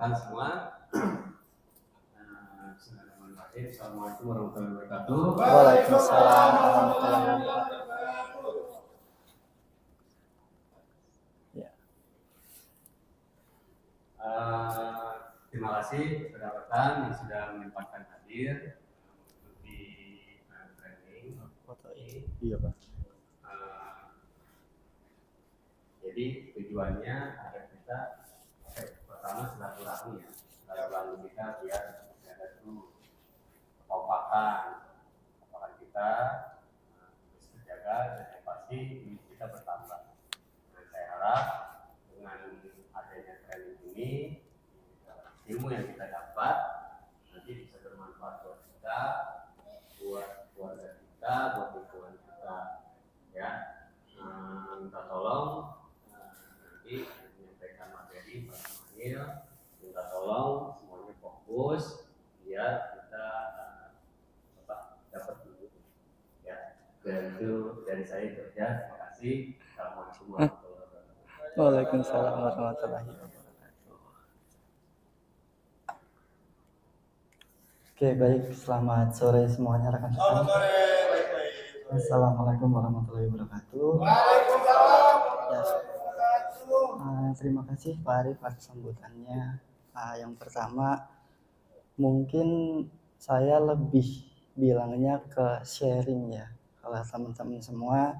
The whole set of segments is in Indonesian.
rekan semua. Bismillahirrahmanirrahim. Assalamualaikum warahmatullahi wabarakatuh. Waalaikumsalam warahmatullahi wabarakatuh. Ya. Terima kasih kepada rekan yang sudah menyempatkan hadir di training foto ini. Iya, Pak. Jadi tujuannya agar kita pertama silaturahmi ya, silaturahmi kita biar ada tuh kekompakan kita terus terjaga dan yang pasti ini kita bertambah. Dan saya harap dengan adanya training ini ilmu yang kita dapat nanti bisa bermanfaat buat kita, buat keluarga kita, buat lingkungan kita ya. Minta tolong nanti menyampaikan materi Pak Ismail, minta tolong semuanya fokus biar kita dapat dulu ya. Dan itu dari saya itu ya. Terima kasih. Assalamualaikum warahmatullahi wabarakatuh. Waalaikumsalam warahmatullahi wabarakatuh. Oke, baik. Selamat sore semuanya rekan-rekan. Selamat sore. Assalamualaikum warahmatullahi wabarakatuh. Waalaikumsalam. Ya. Terima kasih Pak Arif atas sambutannya. Yang pertama, mungkin saya lebih bilangnya ke sharing ya, kalau teman-teman semua.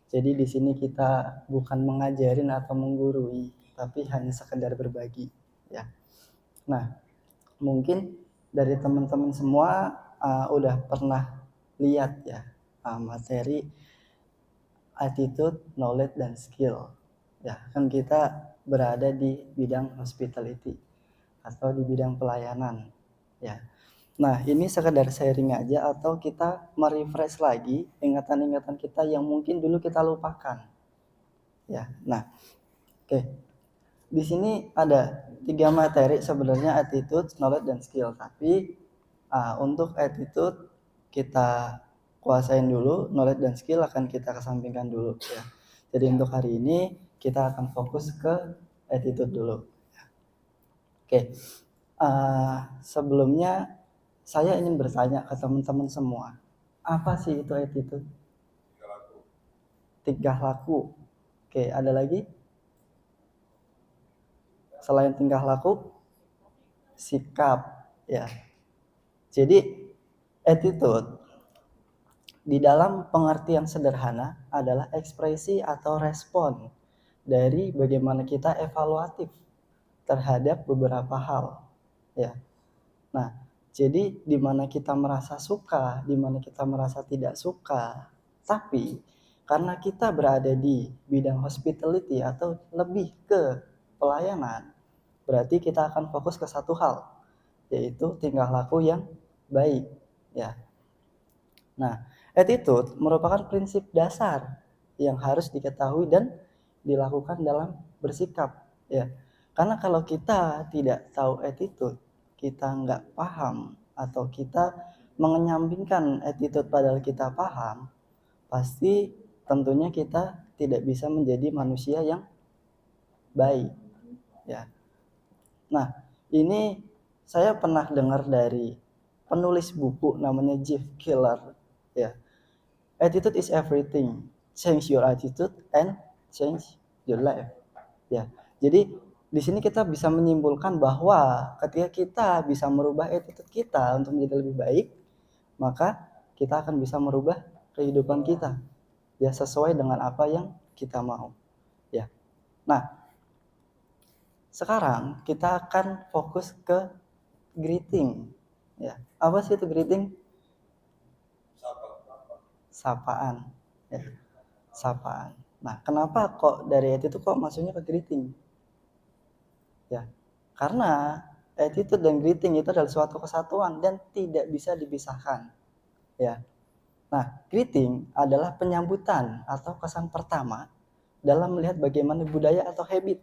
Jadi di sini kita bukan mengajarin atau menggurui, tapi hanya sekedar berbagi ya. Nah, mungkin dari teman-teman semua udah pernah lihat ya materi attitude, knowledge, dan skill. Ya, kan kita berada di bidang hospitality atau di bidang pelayanan. Ya. Nah, ini sekedar sharing aja atau kita merefresh lagi ingatan-ingatan kita yang mungkin dulu kita lupakan. Ya. Nah, oke. Di sini ada 3 materi sebenarnya, attitude, knowledge, dan skill. Tapi untuk attitude kita kuasain dulu, knowledge dan skill akan kita kesampingkan dulu ya. Jadi untuk hari ini kita akan fokus ke attitude dulu. Oke. Sebelumnya saya ingin bertanya ke teman-teman semua, apa sih itu attitude? Tingkah laku. Oke, ada lagi? Selain tingkah laku, sikap ya. Jadi attitude di dalam pengertian sederhana adalah ekspresi atau respon dari bagaimana kita evaluatif terhadap beberapa hal ya. Nah, jadi di mana kita merasa suka, di mana kita merasa tidak suka, tapi karena kita berada di bidang hospitality atau lebih ke pelayanan, berarti kita akan fokus ke satu hal, yaitu tingkah laku yang baik ya. Nah, attitude merupakan prinsip dasar yang harus diketahui dan dilakukan dalam bersikap ya. Karena kalau kita tidak tahu attitude, kita nggak paham atau kita mengenyampingkan attitude padahal kita paham, pasti tentunya kita tidak bisa menjadi manusia yang baik ya. Nah, ini saya pernah dengar dari penulis buku namanya Jeff Keller ya. Attitude is everything. Change your attitude and change your life. Ya. Jadi di sini kita bisa menyimpulkan bahwa ketika kita bisa merubah attitude kita untuk menjadi lebih baik, maka kita akan bisa merubah kehidupan kita ya sesuai dengan apa yang kita mau. Ya. Nah, sekarang kita akan fokus ke greeting. Ya. Apa sih itu greeting? Sapaan. Ya. Sapaan. Nah, kenapa kok dari attitude kok maksudnya ke greeting? Ya, karena attitude dan greeting itu adalah suatu kesatuan dan tidak bisa dipisahkan. Ya. Nah, greeting adalah penyambutan atau kesan pertama dalam melihat bagaimana budaya atau habit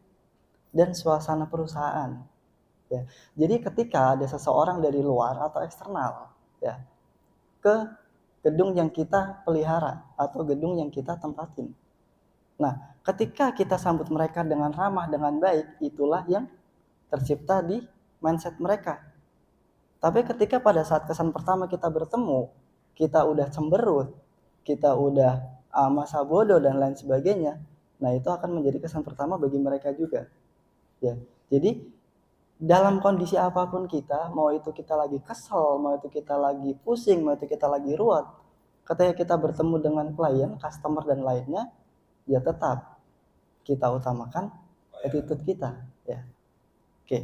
dan suasana perusahaan. Ya. Jadi ketika ada seseorang dari luar atau eksternal ya ke gedung yang kita pelihara atau gedung yang kita tempatin. Nah, ketika kita sambut mereka dengan ramah, dengan baik, itulah yang tercipta di mindset mereka. Tapi ketika pada saat kesan pertama kita bertemu, kita udah cemberut, kita udah masa bodoh dan lain sebagainya, nah itu akan menjadi kesan pertama bagi mereka juga. Ya, jadi dalam kondisi apapun kita, mau itu kita lagi kesel, mau itu kita lagi pusing, mau itu kita lagi ruwet, ketika kita bertemu dengan klien, customer dan lainnya, ya tetap kita utamakan attitude kita. Ya, oke.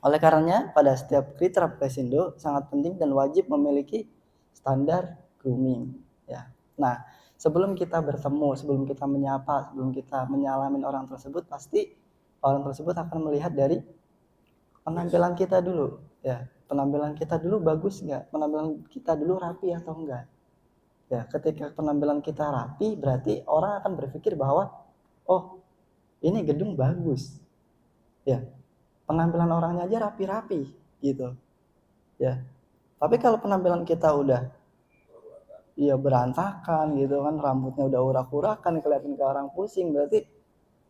Oleh karenanya, pada setiap kriteria Pesindo sangat penting dan wajib memiliki standar grooming. Ya. Nah, sebelum kita bertemu, sebelum kita menyapa, sebelum kita menyalamin orang tersebut, pasti orang tersebut akan melihat dari penampilan kita dulu. Ya, penampilan kita dulu bagus nggak? Penampilan kita dulu rapi atau enggak? Ya, ketika penampilan kita rapi, berarti orang akan berpikir bahwa, oh, ini gedung bagus. Ya, penampilan orangnya aja rapi-rapi gitu ya. Tapi kalau penampilan kita udah berantakan gitu kan, rambutnya udah urak-urakan, kelihatan ke orang pusing, berarti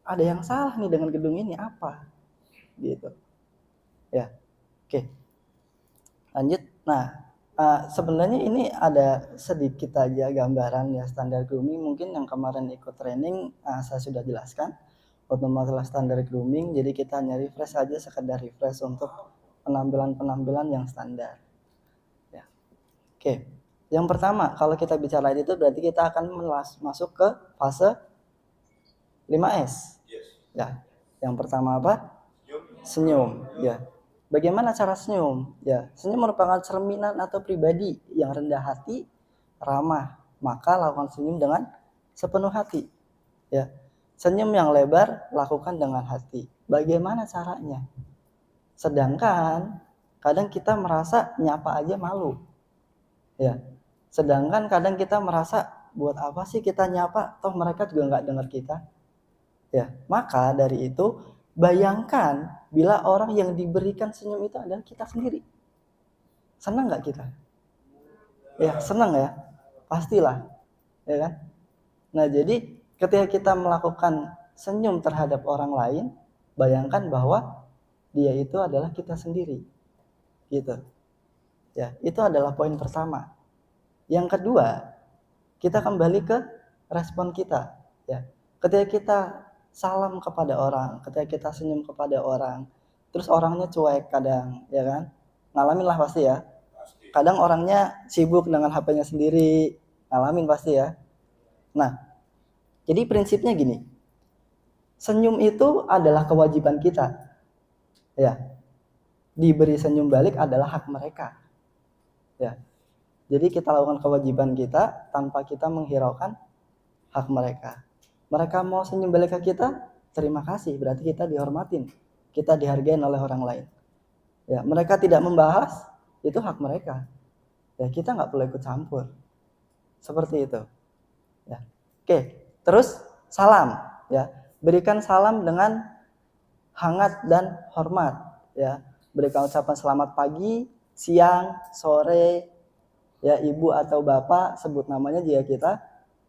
ada yang salah nih dengan gedung ini, apa gitu ya. Oke, lanjut. Nah, sebenarnya ini ada sedikit aja gambaran ya standar grooming, mungkin yang kemarin ikut training saya sudah jelaskan untuk masalah standar grooming. Jadi kita hanya refresh aja, sekedar refresh untuk penampilan yang standar ya. Oke, yang pertama kalau kita bicara itu berarti kita akan masuk ke fase 5S ya. Yang pertama apa? Senyum ya. Bagaimana cara senyum ya? Senyum merupakan cerminan atau pribadi yang rendah hati, ramah, maka lakukan senyum dengan sepenuh hati ya. Senyum yang lebar lakukan dengan hati. Bagaimana caranya? Sedangkan kadang kita merasa nyapa aja malu. Ya. Sedangkan kadang kita merasa buat apa sih kita nyapa, toh mereka juga nggak dengar kita. Ya, maka dari itu bayangkan bila orang yang diberikan senyum itu adalah kita sendiri. Senang nggak kita? Ya, senang ya. Pastilah. Ya kan? Nah, jadi ketika kita melakukan senyum terhadap orang lain, bayangkan bahwa dia itu adalah kita sendiri. Gitu. Ya, itu adalah poin pertama. Yang kedua, kita kembali ke respon kita, ya. Ketika kita salam kepada orang, ketika kita senyum kepada orang, terus orangnya cuek kadang, ya kan? Ngalamin lah pasti ya. Kadang orangnya sibuk dengan HP-nya sendiri, ngalamin pasti ya. Nah, jadi prinsipnya gini, senyum itu adalah kewajiban kita. Ya, diberi senyum balik adalah hak mereka. Ya, jadi kita lakukan kewajiban kita tanpa kita menghiraukan hak mereka. Mereka mau senyum balik ke kita, terima kasih, berarti kita dihormatin, kita dihargain oleh orang lain. Ya, mereka tidak membahas, itu hak mereka. Ya, kita nggak perlu ikut campur. Seperti itu. Ya. Oke. Terus salam, ya. Berikan salam dengan hangat dan hormat, ya. Berikan ucapan selamat pagi, siang, sore, ya, ibu atau bapak, sebut namanya jika kita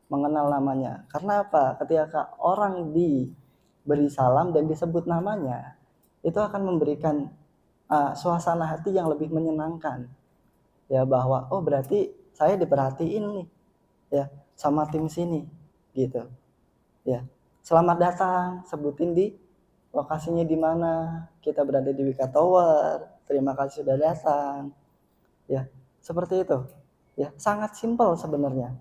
mengenal namanya. Karena apa? Ketika orang diberi salam dan disebut namanya, itu akan memberikan suasana hati yang lebih menyenangkan. Ya, bahwa oh berarti saya diperhatiin nih, ya, sama tim sini. Gitu ya. Selamat datang, sebutin di lokasinya di mana. Kita berada di Wika Tower, terima kasih sudah datang ya. Seperti itu ya, sangat simpel sebenarnya,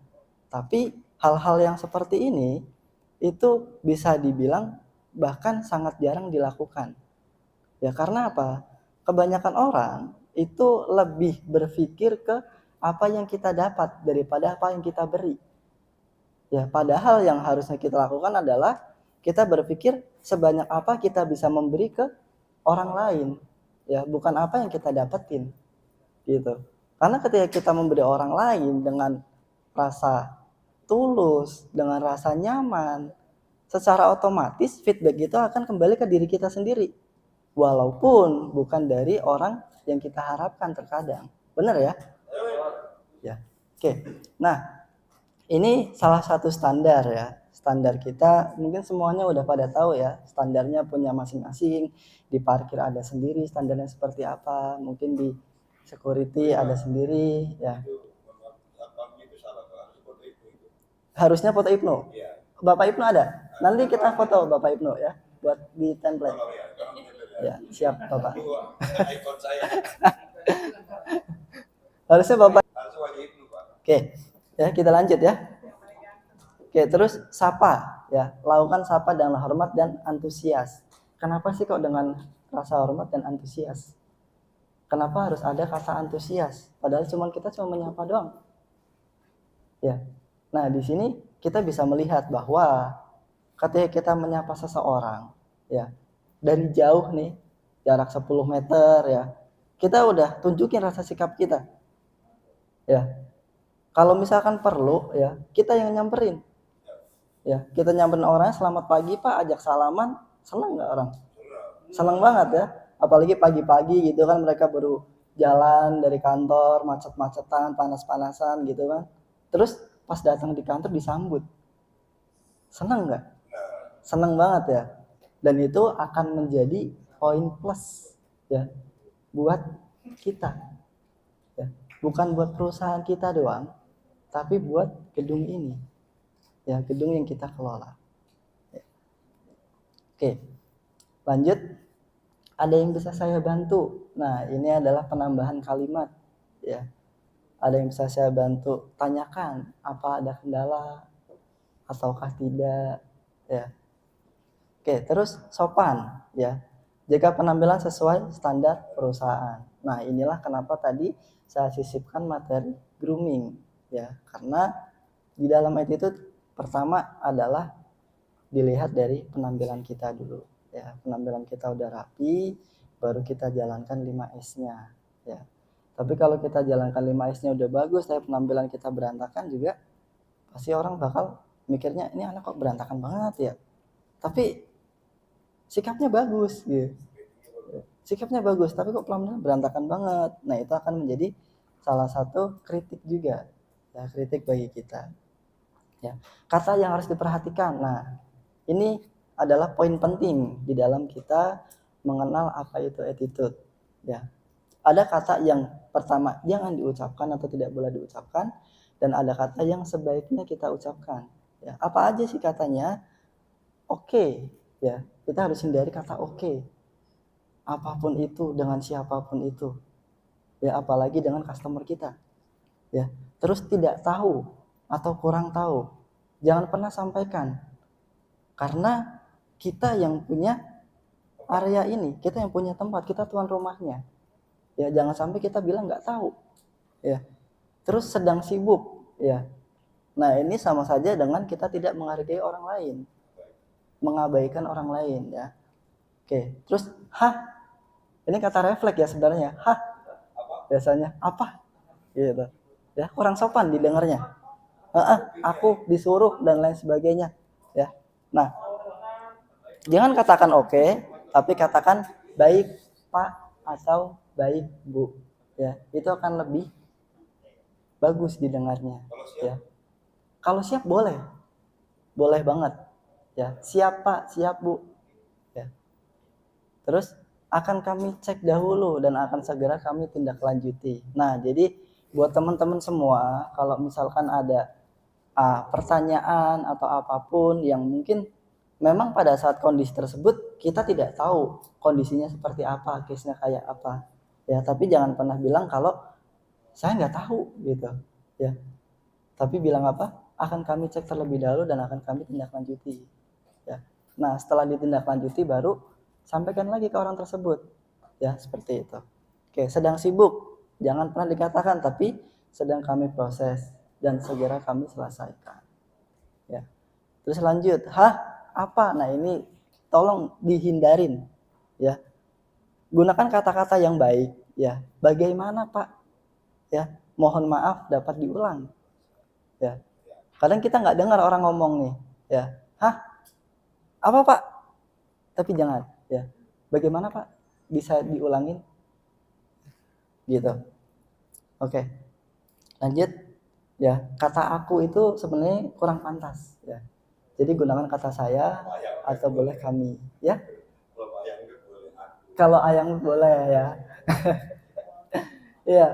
tapi hal-hal yang seperti ini itu bisa dibilang bahkan sangat jarang dilakukan ya. Karena apa? Kebanyakan orang itu lebih berpikir ke apa yang kita dapat daripada apa yang kita beri. Ya, padahal yang harusnya kita lakukan adalah kita berpikir sebanyak apa kita bisa memberi ke orang lain, ya, bukan apa yang kita dapetin, gitu. Karena ketika kita memberi orang lain dengan rasa tulus, dengan rasa nyaman, secara otomatis feedback itu akan kembali ke diri kita sendiri, walaupun bukan dari orang yang kita harapkan terkadang, benar ya? Ya, oke. Nah, ini salah satu standar ya, standar kita mungkin semuanya udah pada tahu ya, standarnya punya masing-masing. Di parkir ada sendiri standarnya seperti apa, mungkin di security ada sendiri ya. Harusnya foto Ibnu. Bapak Ibnu ada? Nanti kita foto Bapak Ibnu ya, buat di template. Ya, siap Bapak. Harusnya Bapak. Oke, ya kita lanjut ya. Oke, terus sapa ya, lakukan sapa dengan hormat dan antusias. Kenapa sih kok dengan rasa hormat dan antusias? Kenapa harus ada kata antusias? Padahal kita cuma menyapa doang. Ya. Nah, di sini kita bisa melihat bahwa ketika kita menyapa seseorang, ya, dari jauh nih, jarak 10 meter ya, kita udah tunjukin rasa sikap kita. Ya. Kalau misalkan perlu ya, kita yang nyamperin. Ya, kita nyamperin orang, selamat pagi Pak, ajak salaman, senang nggak orang? Senang banget ya. Apalagi pagi-pagi gitu kan, mereka baru jalan dari kantor, macet-macetan, panas-panasan gitu kan. Terus pas datang di kantor disambut. Senang nggak? Senang banget ya. Dan itu akan menjadi poin plus ya buat kita. Ya. Bukan buat perusahaan kita doang, tapi buat gedung ini. Ya, gedung yang kita kelola. Ya. Oke. Lanjut. Ada yang bisa saya bantu? Nah, ini adalah penambahan kalimat ya. Ada yang bisa saya bantu? Tanyakan apa ada kendala ataukah tidak ya. Oke, terus sopan ya. Jaga penampilan sesuai standar perusahaan. Nah, inilah kenapa tadi saya sisipkan materi grooming ya. Karena di dalam attitude pertama adalah dilihat dari penampilan kita dulu ya. Penampilan kita udah rapi, baru kita jalankan 5S-nya ya. Tapi kalau kita jalankan 5S-nya udah bagus, tapi penampilan kita berantakan juga, pasti orang bakal mikirnya ini anak kok berantakan banget ya. Tapi sikapnya bagus gitu. Sikapnya bagus, tapi kok penampilan berantakan banget. Nah, itu akan menjadi salah satu kritik juga. Ya, kritik bagi kita. Ya. Kata yang harus diperhatikan. Nah, ini adalah poin penting di dalam kita mengenal apa itu attitude. Ya. Ada kata yang pertama jangan diucapkan atau tidak boleh diucapkan, dan ada kata yang sebaiknya kita ucapkan. Ya, apa aja sih katanya? Oke, ya kita harus hindari kata oke. Apapun itu dengan siapapun itu, ya apalagi dengan customer kita. Ya, terus tidak tahu atau kurang tahu, jangan pernah sampaikan, karena kita yang punya area ini, kita yang punya tempat, kita tuan rumahnya. Ya, jangan sampai kita bilang nggak tahu. Ya. Terus sedang sibuk, ya. Nah, ini sama saja dengan kita tidak menghargai orang lain. Mengabaikan orang lain, ya. Oke, terus hah? Ini kata refleks ya sebenarnya. Hah? Biasanya apa? Gitu. Ya, kurang sopan didengarnya. Aku disuruh dan lain sebagainya, ya. Nah, jangan katakan oke, tapi katakan baik, Pak, atau baik Bu ya, itu akan lebih bagus didengarnya ya. Kalau siap boleh banget ya, siap Pak, siap Bu ya. Terus akan kami cek dahulu dan akan segera kami tindak lanjuti. Nah, jadi buat teman-teman semua, kalau misalkan ada pertanyaan atau apapun yang mungkin memang pada saat kondisi tersebut kita tidak tahu kondisinya seperti apa, case-nya kayak apa ya, tapi jangan pernah bilang kalau saya nggak tahu gitu ya, tapi bilang apa, akan kami cek terlebih dahulu dan akan kami tindak lanjuti ya. Nah, setelah ditindaklanjuti baru sampaikan lagi ke orang tersebut ya, seperti itu. Oke, sedang sibuk jangan pernah dikatakan, tapi sedang kami proses dan segera kami selesaikan ya. Terus lanjut, apa? Nah, ini tolong dihindarin ya. Gunakan kata-kata yang baik ya. Bagaimana Pak? Ya, mohon maaf dapat diulang. Ya. Kadang kita nggak dengar orang ngomong nih, ya. Apa Pak? Tapi jangan ya. Bagaimana Pak? Bisa diulangin? Gitu. Oke. Lanjut. Ya, kata aku itu sebenarnya kurang pantas ya. Jadi gunakan kata saya atau boleh kami, ya. Kalau ayang enggak boleh aku. Kalau ayang boleh ya. Iya.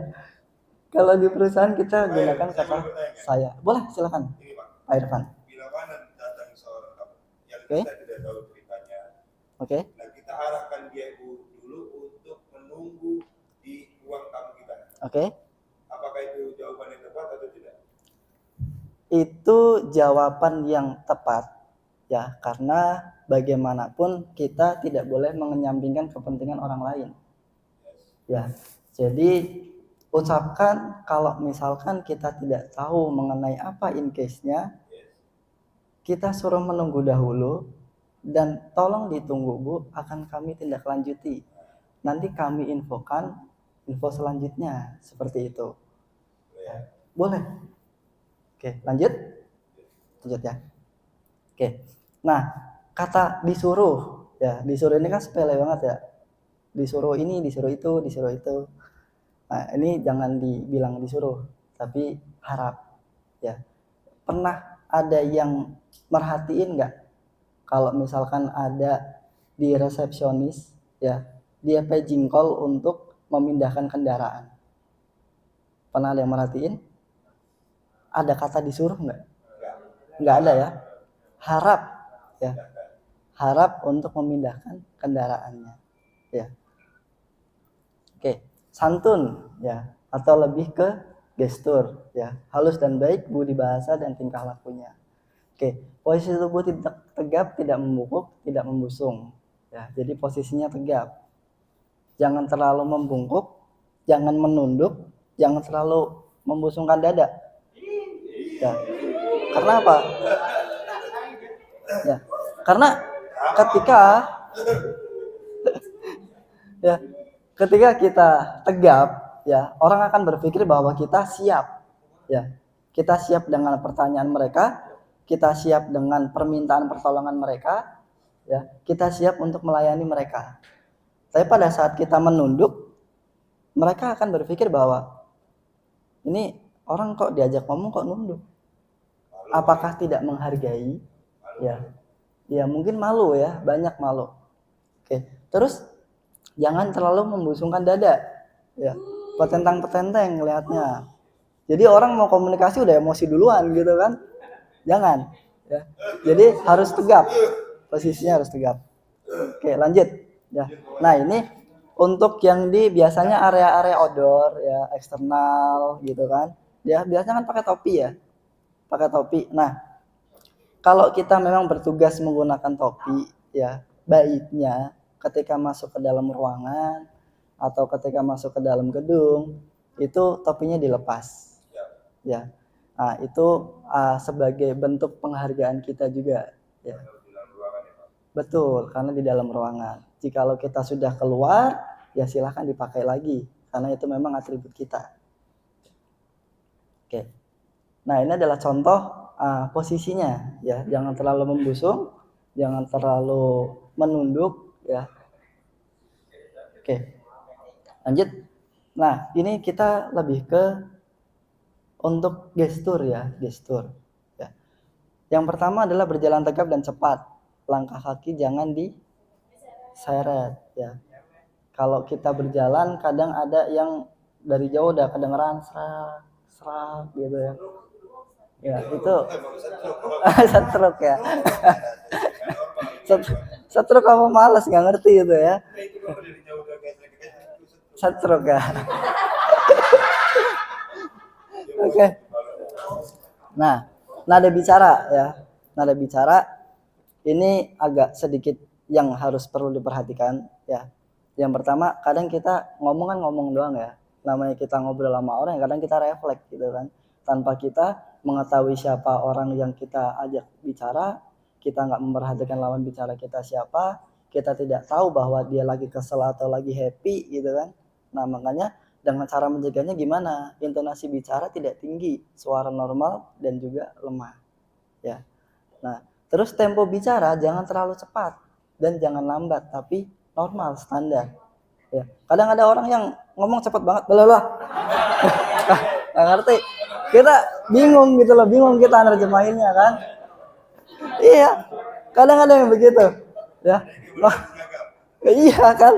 Kalau di perusahaan kita gunakan kata saya. Boleh, silakan. Ini Pak, Pak Irfan. bila mana datang seorang tamu yang Oke. kita tidak tahu ceritanya, Oke. nah kita arahkan dia dulu untuk menunggu di ruang tamu kita. Oke. Apakah itu jawaban yang tepat atau tidak? Itu jawaban yang tepat ya, karena bagaimanapun kita tidak boleh mengenyampingkan kepentingan orang lain. Ya. Jadi ucapkan kalau misalkan kita tidak tahu mengenai apa in case-nya, kita suruh menunggu dahulu dan tolong ditunggu Bu, akan kami tindak lanjuti. Nanti kami infokan info selanjutnya, seperti itu. Boleh. Oke, lanjut ya. Oke. Nah, kata disuruh ya, disuruh ini kan sepele banget ya. Disuruh ini, disuruh itu, disuruh itu. Nah, ini jangan dibilang disuruh, tapi harap ya. Pernah ada yang merhatiin nggak kalau misalkan ada di resepsionis ya, dia paging call untuk memindahkan kendaraan? Pernah ada yang merhatiin? Ada kata disuruh nggak? Nggak ada ya. Harap ya, harap untuk memindahkan kendaraannya ya. Oke, santun ya, atau lebih ke gestur ya, halus dan baik budi bahasa dan tingkah lakunya. Oke, posisi tubuh tidak tegap, tidak membungkuk, tidak membusung ya, jadi posisinya tegap, jangan terlalu membungkuk, jangan menunduk, jangan terlalu membusungkan dada ya. Karena apa ya? Karena ketika ya, ketika kita tegap ya, orang akan berpikir bahwa kita siap ya. Kita siap dengan pertanyaan mereka, kita siap dengan permintaan pertolongan mereka ya, kita siap untuk melayani mereka. Tapi pada saat kita menunduk, mereka akan berpikir bahwa ini orang kok diajak ngomong kok nunduk. Apakah tidak menghargai? Ya. Ya mungkin malu ya, banyak malu. Oke. Terus jangan terlalu membusungkan dada. Ya. Petentang-petenteng lihatnya. Jadi orang mau komunikasi udah emosi duluan gitu kan. Jangan ya. Jadi harus tegap. Posisinya harus tegap. Oke, lanjut ya. Nah, ini untuk yang di biasanya area-area outdoor ya, eksternal gitu kan. Ya, biasanya kan pakai topi ya. Pakai topi. Nah, kalau kita memang bertugas menggunakan topi ya, baiknya ketika masuk ke dalam ruangan atau ketika masuk ke dalam gedung itu topinya dilepas ya. Nah, itu sebagai bentuk penghargaan kita juga ya. Betul, karena di dalam ruangan. Jikalau kita sudah keluar ya silahkan dipakai lagi karena itu memang atribut kita. Oke. Nah, ini adalah contoh posisinya ya, jangan terlalu membusung, jangan terlalu menunduk ya. Oke, lanjut. Nah, ini kita lebih ke untuk gestur ya, gestur ya. Yang pertama adalah berjalan tegap dan cepat, langkah kaki jangan diseret ya. Kalau kita berjalan kadang ada yang dari jauh udah kedengeran serak gitu ya. Ya itu setruk ya. Setruk apa males nggak ngerti itu ya. Setruk ya. Oke. Nah, nada bicara ya. Nada bicara ini agak sedikit yang harus perlu diperhatikan ya. Yang pertama, kadang kita ngomong doang ya. Namanya kita ngobrol sama orang, kadang kita refleks gitu kan. Tanpa kita mengetahui siapa orang yang kita ajak bicara, kita nggak memperhatikan lawan bicara kita siapa, kita tidak tahu bahwa dia lagi kesel atau lagi happy gitu kan. Nah, makanya dengan cara menjaganya gimana? Intonasi bicara tidak tinggi, suara normal dan juga lemah. Ya. Nah, terus tempo bicara jangan terlalu cepat dan jangan lambat, tapi normal, standar. Ya. Kadang ada orang yang ngomong cepat banget, bla nggak ngerti. Kita bingung gitu loh, bingung kita nerjemahinnya kan. Iya, kadang ada yang begitu, ya. Loh, iya kan?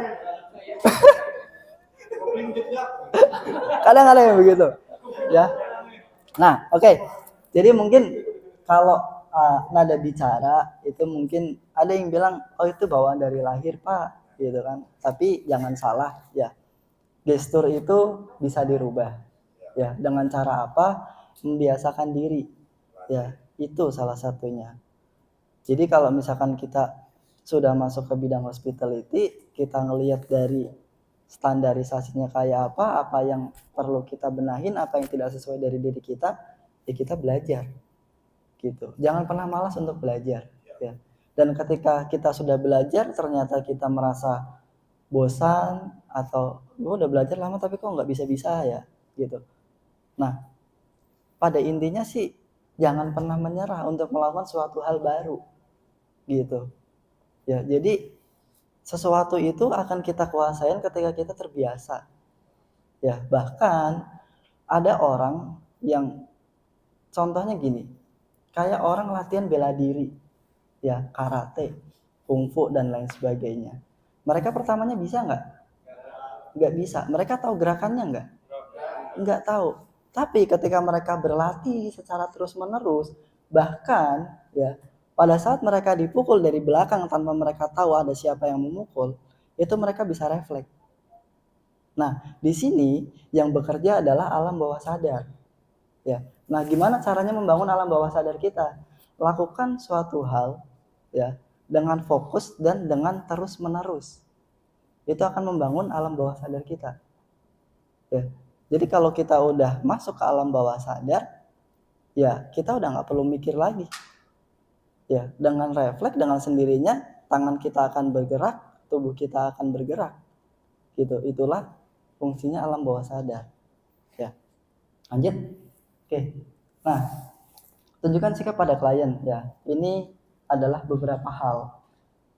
Kadang ada yang begitu, ya. Nah, oke. Jadi mungkin kalau nada bicara itu mungkin ada yang bilang, oh itu bawaan dari lahir Pak, gitu kan. Tapi jangan salah, ya. Gestur itu bisa dirubah, ya. Dengan cara apa? Membiasakan diri, ya. Itu salah satunya. Jadi kalau misalkan kita sudah masuk ke bidang hospitality, kita ngelihat dari standarisasinya kayak apa yang perlu kita benahin, apa yang tidak sesuai dari diri kita, ya kita belajar gitu. Jangan pernah malas untuk belajar, ya. Dan ketika kita sudah belajar ternyata kita merasa bosan atau gue udah belajar lama tapi kok nggak bisa-bisa ya gitu. Nah, pada intinya sih jangan pernah menyerah untuk melakukan suatu hal baru gitu. Ya, jadi sesuatu itu akan kita kuasain ketika kita terbiasa. Ya, bahkan ada orang yang contohnya gini, kayak orang latihan bela diri, ya karate, kungfu dan lain sebagainya. Mereka pertamanya bisa nggak? Nggak bisa. Mereka tahu gerakannya nggak? Nggak tahu. Tapi ketika mereka berlatih secara terus-menerus, bahkan ya pada saat mereka dipukul dari belakang tanpa mereka tahu ada siapa yang memukul, itu mereka bisa refleks. Nah, di sini yang bekerja adalah alam bawah sadar. Ya. Nah, gimana caranya membangun alam bawah sadar kita? Lakukan suatu hal ya dengan fokus dan dengan terus-menerus. Itu akan membangun alam bawah sadar kita. Ya. Jadi kalau kita udah masuk ke alam bawah sadar, ya kita udah nggak perlu mikir lagi. Ya, dengan refleks dengan sendirinya tangan kita akan bergerak, tubuh kita akan bergerak. Gitu. Itulah fungsinya alam bawah sadar. Ya. Lanjut. Oke. Nah, tunjukkan sikap pada klien ya. Ini adalah beberapa hal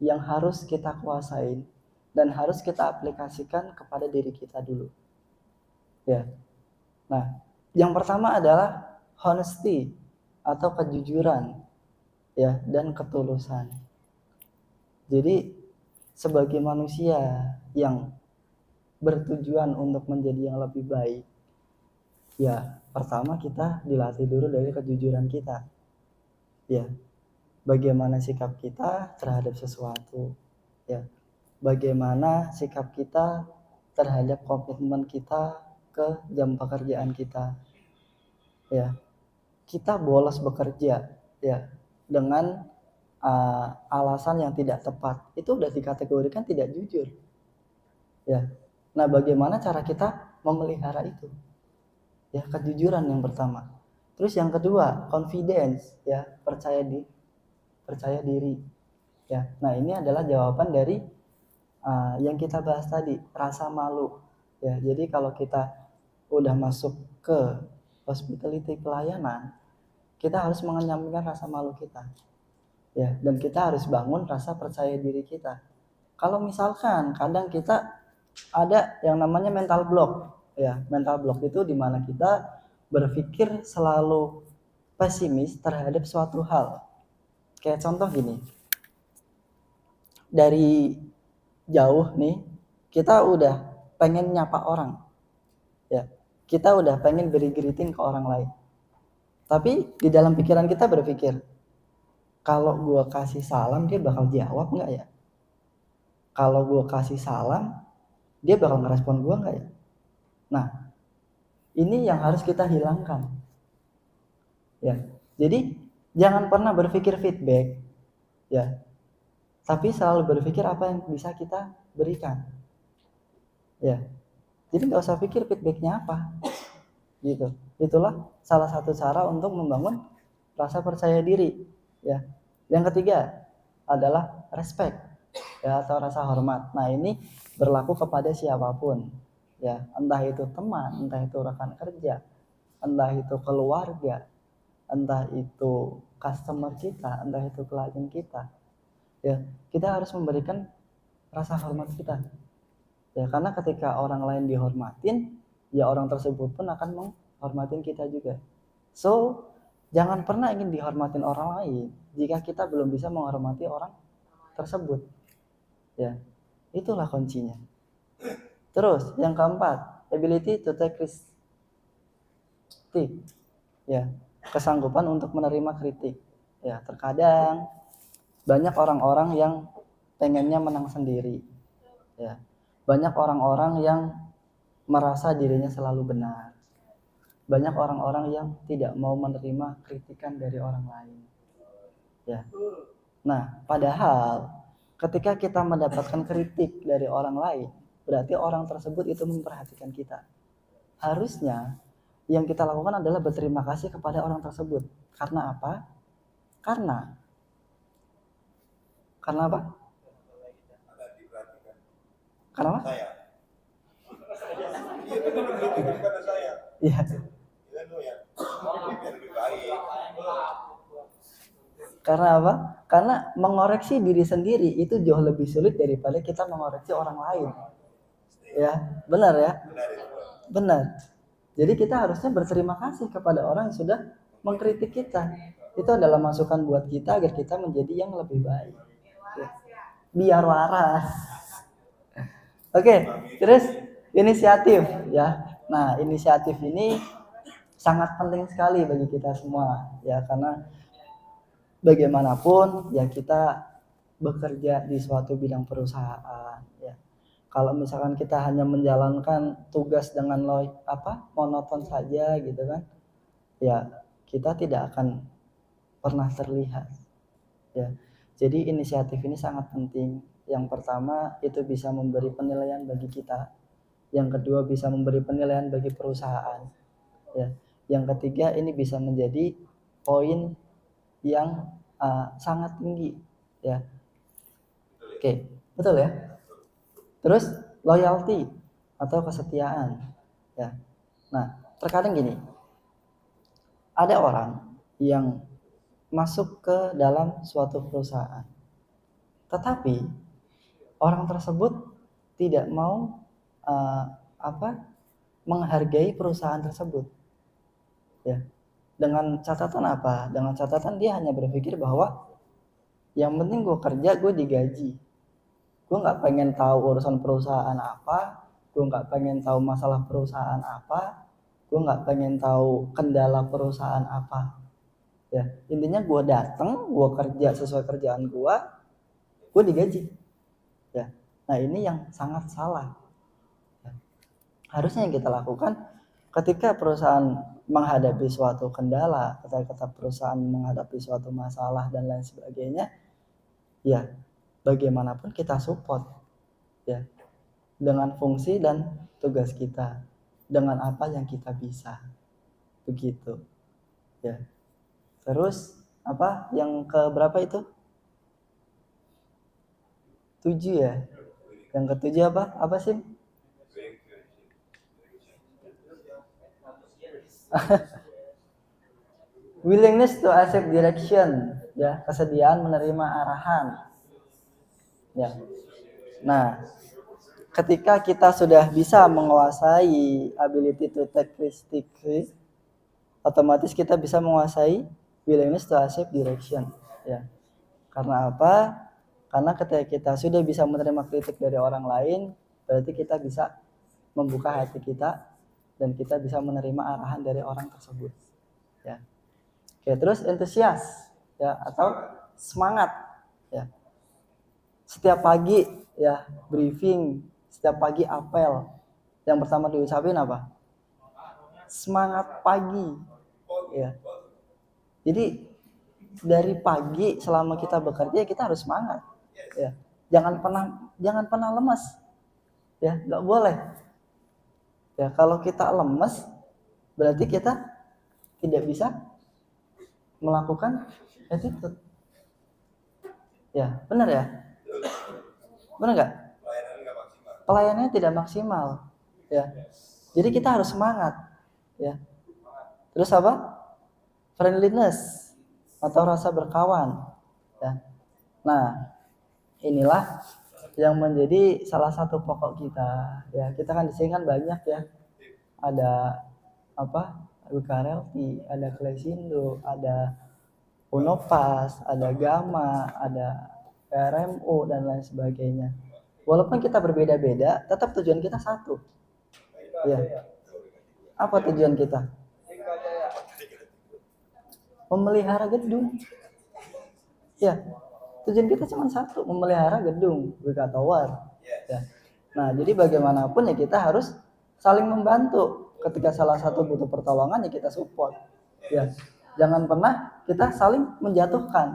yang harus kita kuasain dan harus kita aplikasikan kepada diri kita dulu. Ya. Nah, yang pertama adalah honesty atau kejujuran ya dan ketulusan. Jadi sebagai manusia yang bertujuan untuk menjadi yang lebih baik, ya pertama kita dilatih dulu dari kejujuran kita. Ya. Bagaimana sikap kita terhadap sesuatu, ya. Bagaimana sikap kita terhadap komitmen kita ke jam pekerjaan kita. Ya. Kita bolos bekerja ya dengan alasan yang tidak tepat. Itu udah dikategorikan tidak jujur. Ya. Nah, bagaimana cara kita memelihara itu? Ya, kejujuran yang pertama. Terus yang kedua, confidence ya, percaya diri ya. Nah, ini adalah jawaban dari yang kita bahas tadi, rasa malu ya. Jadi kalau kita udah masuk ke hospitality pelayanan, kita harus mengenyamkan rasa malu kita ya, dan kita harus bangun rasa percaya diri kita. Kalau misalkan kadang kita ada yang namanya mental block ya, mental block itu dimana kita berpikir selalu pesimis terhadap suatu hal. Kayak contoh gini, dari jauh nih kita udah pengen nyapa orang ya, kita udah pengen beri greeting ke orang lain, tapi di dalam pikiran kita berpikir kalau gue kasih salam dia bakal jawab nggak ya, kalau gue kasih salam dia bakal ngerespon gue nggak ya. Nah, ini yang harus kita hilangkan ya. Jadi jangan pernah berpikir feedback ya, tapi selalu berpikir apa yang bisa kita berikan ya. Jadi nggak usah pikir feedbacknya apa gitu. Itulah salah satu cara untuk membangun rasa percaya diri ya. Yang ketiga adalah respect ya, atau rasa hormat. Nah, ini berlaku kepada siapapun ya, entah itu teman, entah itu rekan kerja, entah itu keluarga, entah itu customer kita, entah itu klien kita ya. Kita harus memberikan rasa hormat kita ya, karena ketika orang lain dihormatin ya orang tersebut pun akan menghormatin kita juga. So Jangan pernah ingin dihormatin orang lain jika kita belum bisa menghormati orang tersebut. Ya, itulah kuncinya. Terus yang keempat, ability to take kritik. Ya, kesanggupan untuk menerima kritik. Ya, terkadang banyak orang-orang yang pengennya menang sendiri. Ya, banyak orang-orang yang merasa dirinya selalu benar. Banyak orang-orang yang tidak mau menerima kritikan dari orang lain. Ya. Nah, padahal ketika kita mendapatkan kritik dari orang lain, berarti orang tersebut itu memperhatikan kita. Harusnya yang kita lakukan adalah berterima kasih kepada orang tersebut. Karena apa? Karena apa? Ada diperhatikan. Karena apa? Saya. Iya, itu berkritik kepada saya. Iya. Biar lebih baik. Karena apa? Karena mengoreksi diri sendiri itu jauh lebih sulit daripada kita mengoreksi orang lain. Ya, benar ya? Benar itu. Benar. Jadi kita harusnya berterima kasih kepada orang yang sudah mengkritik kita. Itu adalah masukan buat kita agar kita menjadi yang lebih baik. Ya. Biar waras. Oke, terus inisiatif ya. Nah, inisiatif ini sangat penting sekali bagi kita semua ya, karena bagaimanapun ya kita bekerja di suatu bidang perusahaan ya. Kalau misalkan kita hanya menjalankan tugas dengan monoton saja gitu kan, ya kita tidak akan pernah terlihat ya. Jadi inisiatif ini sangat penting. Yang pertama itu bisa memberi penilaian bagi kita. Yang kedua bisa memberi penilaian bagi perusahaan ya. Yang ketiga ini bisa menjadi poin yang sangat tinggi ya. Oke, betul ya. Terus loyalty atau kesetiaan ya. Nah, terkadang gini, ada orang yang masuk ke dalam suatu perusahaan, tetapi orang tersebut tidak mau menghargai perusahaan tersebut ya. Dengan catatan apa? Dengan catatan dia hanya berpikir bahwa yang penting gue kerja, gue digaji. Gue nggak pengen tahu urusan perusahaan apa, gue nggak pengen tahu masalah perusahaan apa, gue nggak pengen tahu kendala perusahaan apa. Ya, intinya gue datang, gue kerja sesuai kerjaan gue digaji. Ya, nah ini yang sangat salah. Ya. Harusnya yang kita lakukan ketika perusahaan menghadapi suatu kendala, ketika perusahaan menghadapi suatu masalah dan lain sebagainya, ya bagaimanapun kita support ya dengan fungsi dan tugas kita, dengan apa yang kita bisa, begitu ya. Terus apa yang ke berapa itu? 7 ya. Yang ketujuh apa sih? Willingness to accept direction ya, kesediaan menerima arahan ya. Nah, ketika kita sudah bisa menguasai ability to take kritik, otomatis kita bisa menguasai willingness to accept direction ya. Karena apa? Karena ketika kita sudah bisa menerima kritik dari orang lain, berarti kita bisa membuka hati kita dan kita bisa menerima arahan dari orang tersebut ya. Oke, terus entusias ya atau semangat ya. Setiap pagi ya briefing, setiap pagi apel. Yang pertama diucapin apa? Semangat pagi ya. Jadi dari pagi selama kita bekerja kita harus semangat ya. Jangan pernah lemas ya, nggak boleh ya. Kalau kita lemas berarti kita tidak bisa melakukan attitude ya. Benar ya? Benar nggak? Pelayanannya tidak maksimal ya. Jadi kita harus semangat ya. Terus apa? Friendliness atau rasa berkawan ya. Nah, inilah yang menjadi salah satu pokok kita ya. Kita kan di sini kan banyak ya. Ada UKRLT, ada Klesindo, ada Unopas, ada Gama, ada RMU dan lain sebagainya. Walaupun kita berbeda-beda, tetap tujuan kita satu. Ya. Apa tujuan kita? Memelihara gedung. Ya. Tujuan kita cuma satu, memelihara gedung, WK Tower. Ya. Nah, jadi bagaimanapun ya kita harus saling membantu. Ketika salah satu butuh pertolongan ya kita support. Ya. Jangan pernah kita saling menjatuhkan.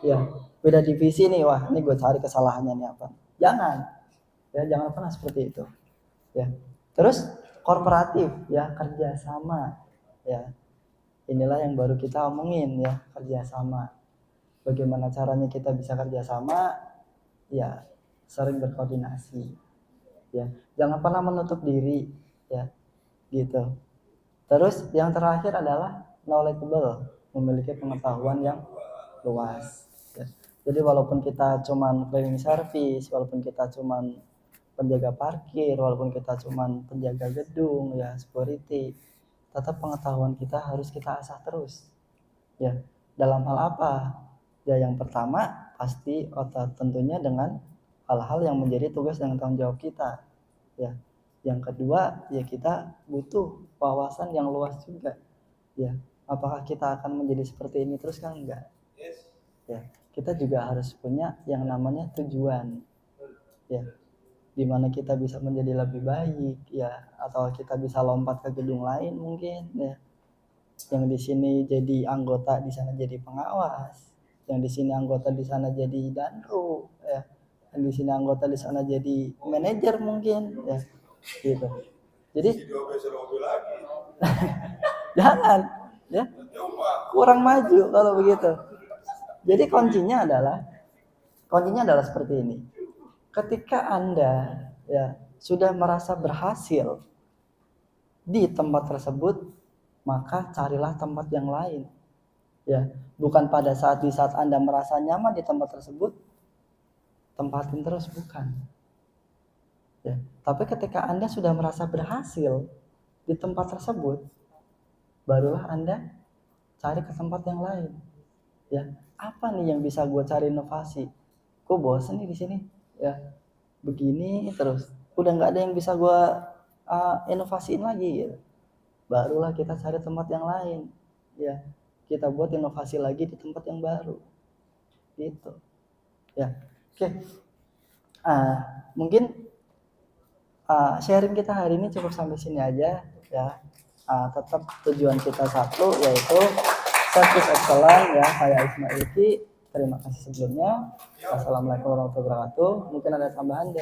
Ya, beda divisi nih, wah ini gue cari kesalahannya nih apa. Jangan. Ya, jangan pernah seperti itu. Ya. Terus korporatif ya, kerjasama. Ya. Inilah yang baru kita omongin ya, kerjasama. Bagaimana caranya kita bisa kerjasama? Ya, sering berkoordinasi. Ya, jangan pernah menutup diri. Ya, gitu. Terus yang terakhir adalah knowledgeable, memiliki pengetahuan yang luas. Ya. Jadi walaupun kita cuman cleaning service, walaupun kita cuman penjaga parkir, walaupun kita cuman penjaga gedung, ya security, tetap pengetahuan kita harus kita asah terus. Ya, dalam hal apa? Ya, yang pertama pasti tentunya dengan hal-hal yang menjadi tugas dan tanggung jawab kita. Ya. Yang kedua, ya kita butuh wawasan yang luas juga. Ya, apakah kita akan menjadi seperti ini terus kan enggak? Ya, kita juga harus punya yang namanya tujuan. Ya, di mana kita bisa menjadi lebih baik, ya, atau kita bisa lompat ke gedung lain mungkin, ya. Yang di sini jadi anggota, di sana jadi pengawas. Yang di sini anggota, di sana jadi danru, ya. Yang di sini anggota, di sana jadi manajer mungkin, ya. Gitu. Jadi jangan, ya, kurang maju kalau begitu. Jadi kuncinya adalah seperti ini. Ketika Anda ya sudah merasa berhasil di tempat tersebut, maka carilah tempat yang lain. Ya, bukan pada saat Anda merasa nyaman di tempat tersebut, tempatin terus, bukan. Ya, tapi ketika Anda sudah merasa berhasil di tempat tersebut, barulah Anda cari ke tempat yang lain. Ya, apa nih yang bisa gue cari inovasi? Gue bosen nih di sini. Ya, begini terus. Udah nggak ada yang bisa gue inovasiin lagi. Gitu. Barulah kita cari tempat yang lain. Ya, kita buat inovasi lagi di tempat yang baru. Gitu. Ya, oke. Mungkin sharing kita hari ini cukup sampai sini aja ya. Tetap tujuan kita satu, yaitu service excellent ya. Saya Ismail Ki, terima kasih sebelumnya. Wassalamualaikum warahmatullahi wabarakatuh. Mungkin ada tambahan.